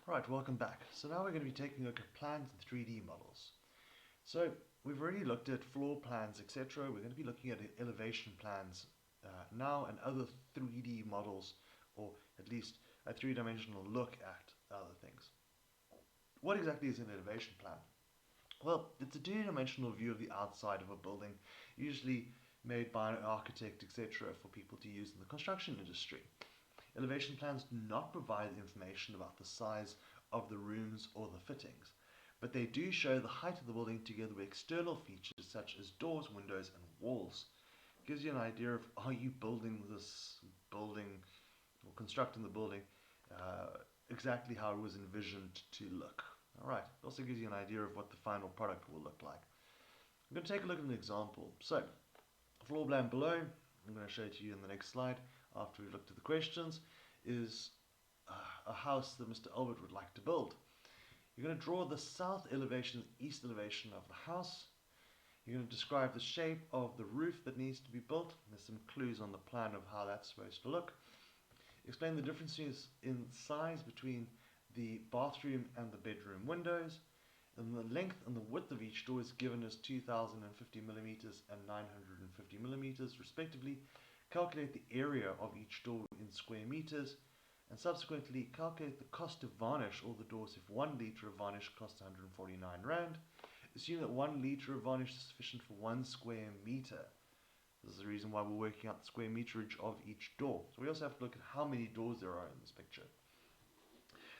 Right, welcome back. So now we're going to be taking a look at plans and 3D models. So we've already looked at floor plans, etc. We're going to be looking at elevation plans now and other 3D models, or at least a three-dimensional look at other things. What exactly is an elevation plan? Well, it's a two-dimensional view of the outside of a building, usually made by an architect, etc., for people to use in the construction industry. Elevation plans do not provide information about the size of the rooms or the fittings, but they do show the height of the building together with external features such as doors, windows, and walls. It gives you an idea of, are you building this building or constructing the building exactly how it was envisioned to look. Alright, it also gives you an idea of what the final product will look like. I'm going to take a look at an example. So, floor plan below, I'm going to show it to you in the next slide after we've looked at the questions, is a house that Mr. Albert would like to build. You're going to draw the south elevation, east elevation of the house. You're going to describe the shape of the roof that needs to be built. There's some clues on the plan of how that's supposed to look. Explain the differences in size between the bathroom and the bedroom windows. And the length and the width of each door is given as 2050 millimeters and 950 millimeters respectively. Calculate the area of each door in square meters, and subsequently calculate the cost to varnish all the doors if 1 litre of varnish costs 149 rand. Assume that 1 litre of varnish is sufficient for 1 square meter. This is the reason why we're working out the square meterage of each door. So we also have to look at how many doors there are in this picture.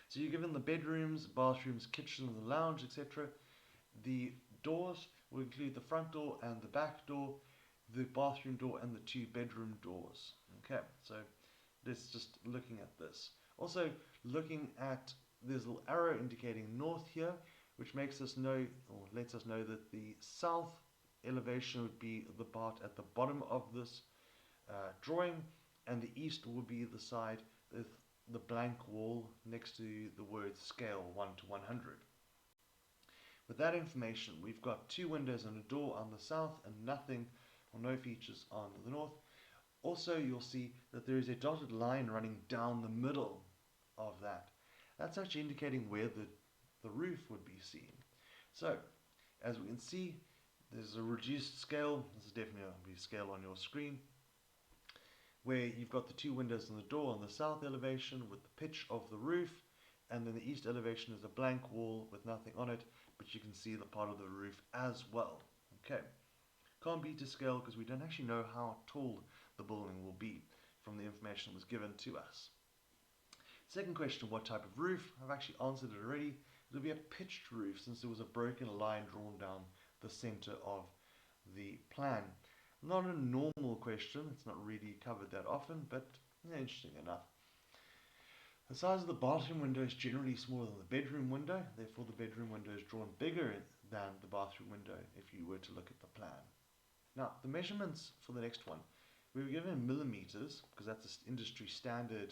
So you're given the bedrooms, bathrooms, kitchen, the lounge, etc. The doors will include the front door and the back door, the bathroom door and the 2 bedroom doors. Okay, so let's just looking at this. Also looking at, there's a little arrow indicating north here, which makes us know, or lets us know that the south elevation would be the part at the bottom of this drawing, and the east will be the side with the blank wall next to the word scale 1 to 100. With that information, we've got 2 windows and a door on the south and nothing or no features on the north. Also, you'll see that there is a dotted line running down the middle of that. That's actually indicating where the roof would be seen. So, as we can see, there's a reduced scale. This is definitely going to be a scale on your screen, where you've got the 2 windows and the door on the south elevation with the pitch of the roof, and then the east elevation is a blank wall with nothing on it, but you can see the part of the roof as well. Okay, can't be to scale because we don't actually know how tall the building will be from the information that was given to us. Second question, what type of roof? I've actually answered it already. It'll be a pitched roof since there was a broken line drawn down the center of the plan. Not a normal question, it's not really covered that often, but interesting enough. The size of the bathroom window is generally smaller than the bedroom window, therefore the bedroom window is drawn bigger than the bathroom window if you were to look at the plan. Now, the measurements for the next one. We were given millimeters, because that's the industry standard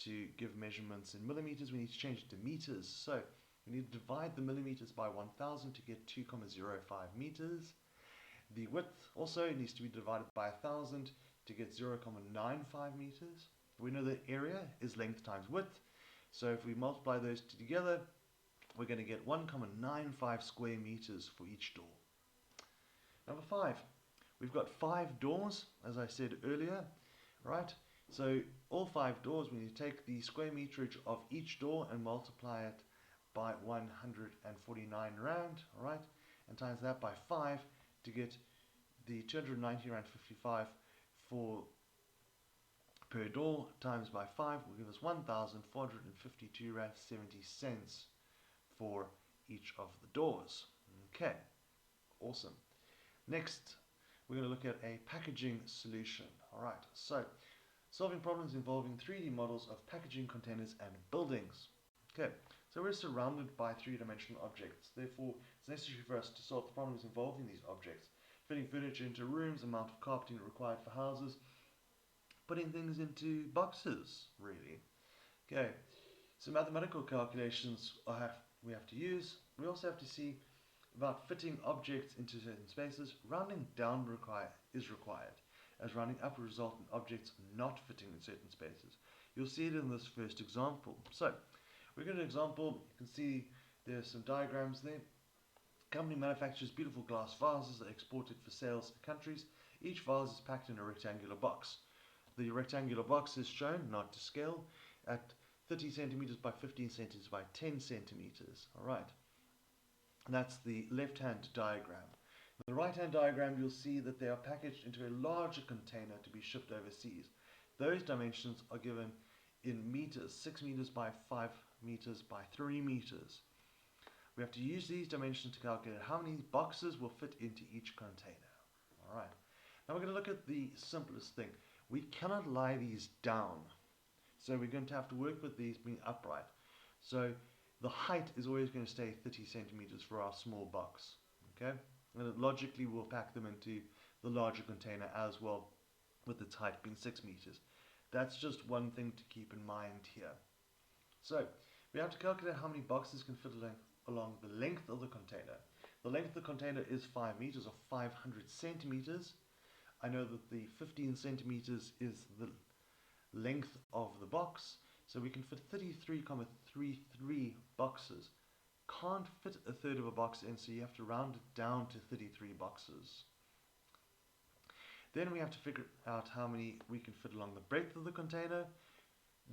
to give measurements in millimeters. We need to change it to meters. So, we need to divide the millimeters by 1000 to get 2,05 meters. The width also needs to be divided by 1000 to get 0,95 meters. We know the area is length times width. So if we multiply those two together, we're going to get 1,95 square meters for each door. Number 5. We've got 5 doors, as I said earlier, right? So all 5 doors, we need to take the square meterage of each door and multiply it by 149 rand, all right? And times that by 5 to get the 290 rand 55 for per door, times by 5 will give us 1,452 rand 70 cents for each of the doors. Okay, awesome. Next, we're going to look at a packaging solution. Alright, so solving problems involving 3D models of packaging containers and buildings. Okay, so we're surrounded by 3-dimensional objects. Therefore, it's necessary for us to solve the problems involving these objects. Fitting furniture into rooms, amount of carpeting required for houses, putting things into boxes, really. Okay, so mathematical calculations we have to use. We also have to see about fitting objects into certain spaces. Rounding down is required, as rounding up will result in objects not fitting in certain spaces. You'll see it in this first example. So, We've got an example. You can see there's some diagrams there. Company manufactures beautiful glass vases that are exported for sales to countries. Each vase is packed in a rectangular box. The rectangular box is shown, not to scale, at 30 centimeters by 15 centimeters by 10 centimeters. Alright, that's the left-hand diagram. In the right-hand diagram, you'll see that they are packaged into a larger container to be shipped overseas. Those dimensions are given in meters, 6 meters by 5 meters by 3 meters. We have to use these dimensions to calculate how many boxes will fit into each container. Alright, now we're going to look at the simplest thing. We cannot lie these down, so we're going to have to work with these being upright. So the height is always going to stay 30 centimeters for our small box. Okay, and logically we'll pack them into the larger container as well, with its height being 6 meters. That's just one thing to keep in mind here. So we have to calculate how many boxes can fit along the length of the container. The length of the container is 5 meters or 500 centimeters. I know that the 15 centimeters is the length of the box, so we can fit 33,33 boxes. Can't fit a third of a box in, so you have to round it down to 33 boxes. Then we have to figure out how many we can fit along the breadth of the container.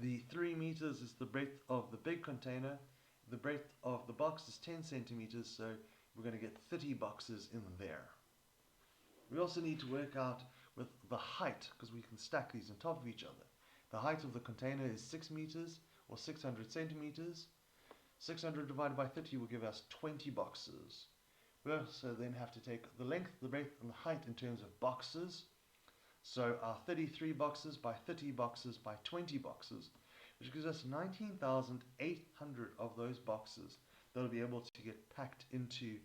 The 3 meters is the breadth of the big container. The breadth of the box is 10 centimeters, so we're going to get 30 boxes in there. We also need to work out with the height, because we can stack these on top of each other. The height of the container is 6 meters or 600 centimeters. 600 divided by 30 will give us 20 boxes. We also then have to take the length, the breadth, and the height in terms of boxes. So our 33 boxes by 30 boxes by 20 boxes, which gives us 19,800 of those boxes that will be able to get packed into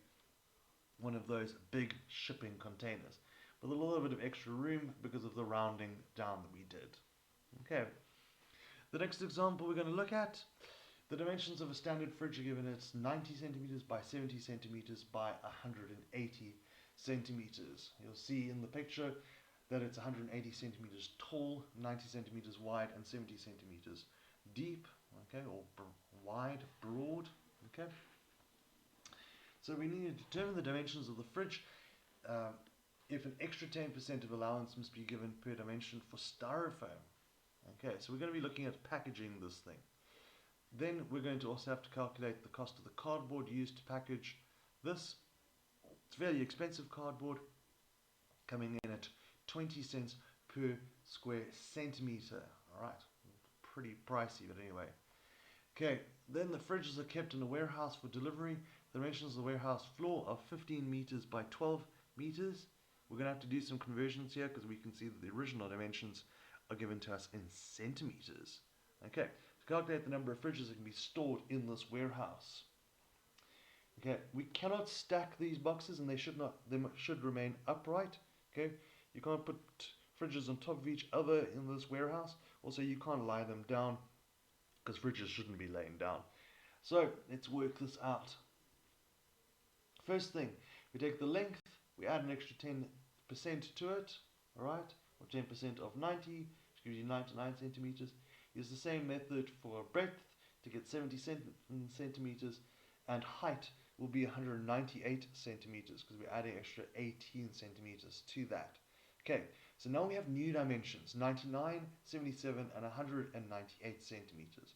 one of those big shipping containers with a little bit of extra room because of the rounding down that we did. Okay, the next example we're going to look at, the dimensions of a standard fridge are given as 90 centimeters by 70 centimeters by 180 centimeters. You'll see in the picture that it's 180 centimeters tall, 90 centimeters wide, and 70 centimeters deep, okay, or wide, broad, okay. So we need to determine the dimensions of the fridge. If an extra 10% of allowance must be given per dimension for styrofoam. Okay, so we're going to be looking at packaging this thing. Then we're going to also have to calculate the cost of the cardboard used to package this. It's very expensive cardboard, coming in at 20 cents per square centimeter. Alright, pretty pricey, but anyway. Okay, then the fridges are kept in a warehouse for delivery. The dimensions of the warehouse floor are 15 meters by 12 meters. We're going to have to do some conversions here because we can see that the original dimensions are given to us in centimeters. Okay, to calculate the number of fridges that can be stored in this warehouse. Okay, we cannot stack these boxes, and they should remain upright. Okay, you can't put fridges on top of each other in this warehouse. Also, you can't lie them down because fridges shouldn't be laying down. So let's work this out. First thing, we take the length, we add an extra 10% to it, alright, or 10% of 90, which gives you 99 centimeters. Use the same method for breadth to get 70 centimeters, and height will be 198 centimeters because we're adding extra 18 centimeters to that. Okay, so now we have new dimensions, 99, 77, and 198 centimeters.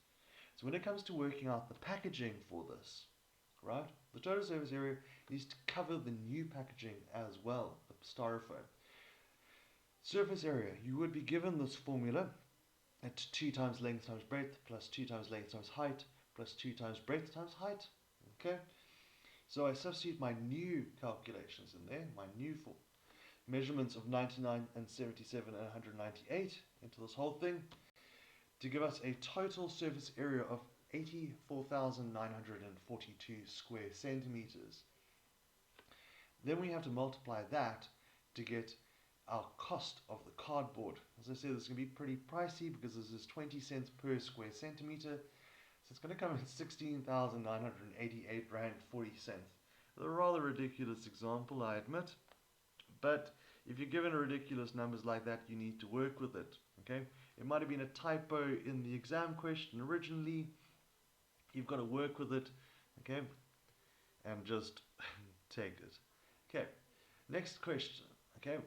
So when it comes to working out the packaging for this, right, the total surface area needs to cover the new packaging as well, the styrofoam. Surface area, you would be given this formula at 2 times length times breadth plus 2 times length times height plus 2 times breadth times height. Okay, so I substitute my new calculations in there, my new measurements of 99 and 77 and 198 into this whole thing to give us a total surface area of 84,942 square centimeters. Then we have to multiply that to get our cost of the cardboard. As I said, this is going to be pretty pricey because this is 20 cents per square centimeter. So it's going to come in 16,988 Rand 40 cents. A rather ridiculous example, I admit. But if you're given ridiculous numbers like that, you need to work with it. Okay? It might have been a typo in the exam question originally, You've got to work with it, okay, and just take it. Okay, next question, okay.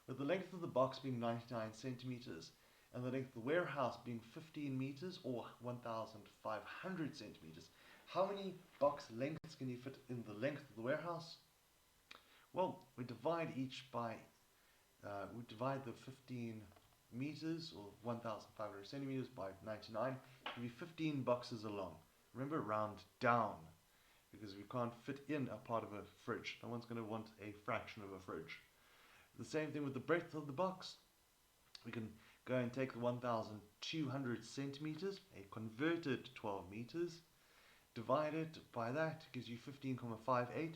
With the length of the box being 99 centimeters and the length of the warehouse being 15 meters or 1,500 centimeters, how many box lengths can you fit in the length of the warehouse? Well, we divide we divide the 15 meters or 1,500 centimeters by 99, it'll be 15 boxes along. Remember, round down, because we can't fit in a part of a fridge. No one's going to want a fraction of a fridge. The same thing with the breadth of the box. We can go and take the 1,200 centimeters, a converted 12 meters, divide it by that, gives you 15,58. You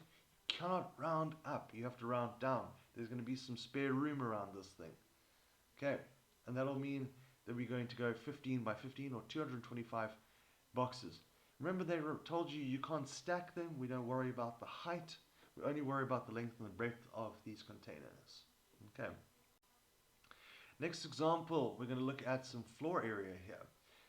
cannot round up, you have to round down. There's going to be some spare room around this thing. Okay, and that'll mean that we're going to go 15 by 15 or 225 boxes. Remember, they told you can't stack them. We don't worry about the height. We only worry about the length and the breadth of these containers. Okay. Next example, we're going to look at some floor area here.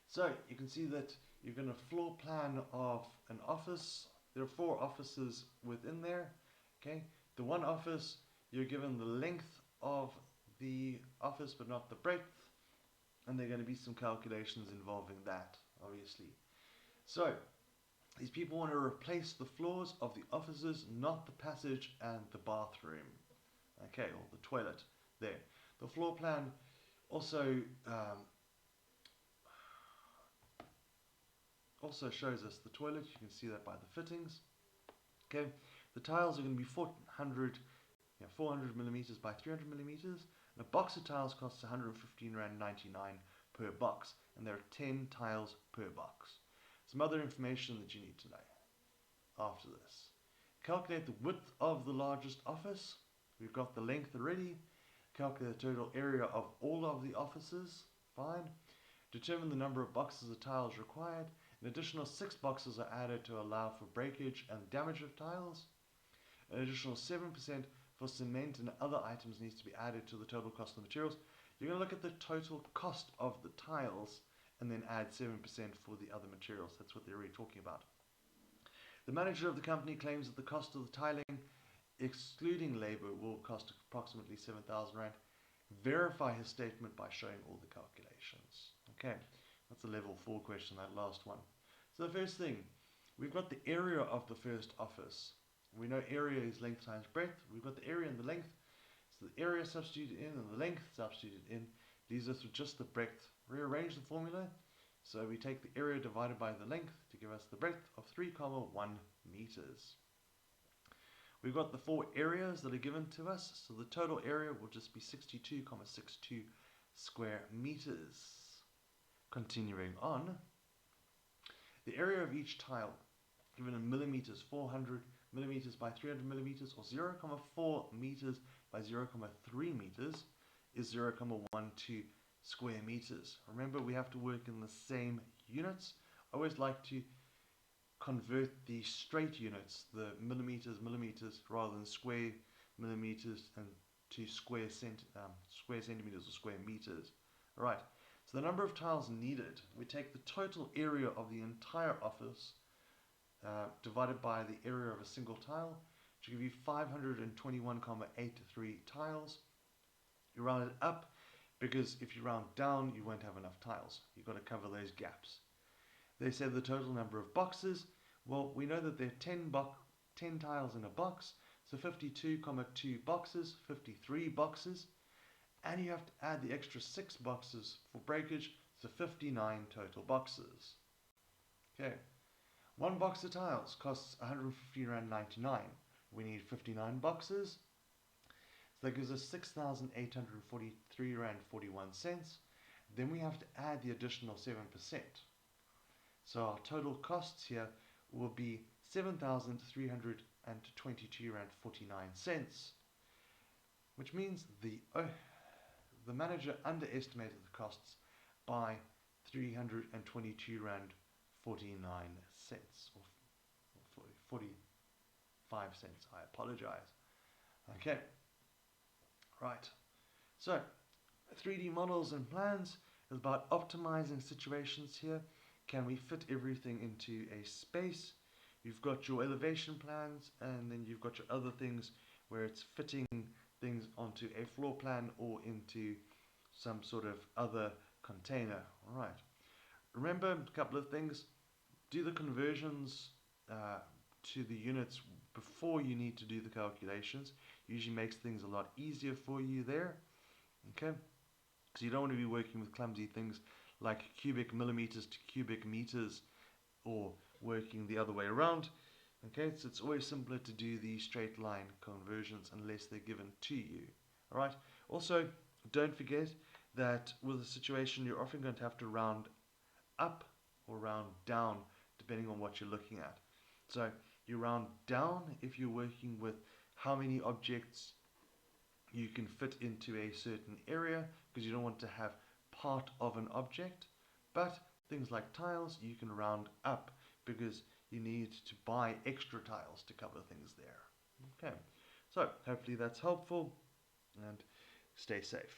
So you can see that you're going to floor plan of an office. There are 4 offices within there. Okay. The one office, you're given the length of the office but not the breadth. And there are going to be some calculations involving that, obviously. So, these people want to replace the floors of the offices, not the passage and the bathroom. Okay, or the toilet there. The floor plan also shows us the toilet. You can see that by the fittings. Okay, the tiles are going to be 400 millimeters by 300 millimeters. And a box of tiles costs 115 Rand 99 per box, and there are 10 tiles per box. Some other information that you need to know after this. Calculate the width of the largest office. We've got the length already. Calculate the total area of all of the offices. Fine. Determine the number of boxes of tiles required. An additional 6 boxes are added to allow for breakage and damage of tiles. An additional 7% for cement and other items needs to be added to the total cost of the materials. You're going to look at the total cost of the tiles and then add 7% for the other materials. That's what they're really talking about. The manager of the company claims that the cost of the tiling, excluding labor, will cost approximately 7,000 Rand. Verify his statement by showing all the calculations. Okay, that's a level 4 question, that last one. So the first thing, we've got the area of the first office. We know area is length times breadth. We've got the area and the length. So the area substituted in and the length substituted in leaves us with just the breadth. Rearrange the formula. So we take the area divided by the length to give us the breadth of 3,1 meters. We've got the 4 areas that are given to us. So the total area will just be 62,62 square meters. Continuing on, the area of each tile given in millimeters, 400 millimeters by 300 millimeters, or 0,4 meters by 0,3 meters, is 0,12 square meters. Remember, we have to work in the same units. I always like to convert the straight units, the millimeters, rather than square millimeters and to square centimeters or square meters. All right. So the number of tiles needed, we take the total area of the entire office divided by the area of a single tile, which will give you 521,83 tiles. You round it up, because if you round down, you won't have enough tiles. You've got to cover those gaps. They said the total number of boxes. Well, we know that there are 10 tiles in a box, so 52,2 boxes, 53 boxes, and you have to add the extra 6 boxes for breakage, so 59 total boxes. Okay, 1 box of tiles costs 150 Rand 99. We need 59 boxes, so that gives us 6,843 Rand 41 cents. Then we have to add the additional 7%. So our total costs here will be 7,322 Rand 49 cents, which means the manager underestimated the costs by 322 Rand 49 cents, or 45 cents. I apologize. Okay, right. So 3D models and plans is about optimizing situations here, can we fit everything into a space? You've got your elevation plans, and then you've got your other things where it's fitting things onto a floor plan or into some sort of other container. All right. Remember a couple of things. Do the conversions to the units before you need to do the calculations. Usually makes things a lot easier for you there. Okay, because you don't want to be working with clumsy things like cubic millimeters to cubic meters, or working the other way around. Okay, so it's always simpler to do the straight line conversions unless they're given to you. Alright, also don't forget that with a situation you're often going to have to round up or round down depending on what you're looking at. So you round down if you're working with how many objects you can fit into a certain area, because you don't want to have part of an object. But things like tiles you can round up because you need to buy extra tiles to cover things there. Okay, so hopefully that's helpful, and stay safe.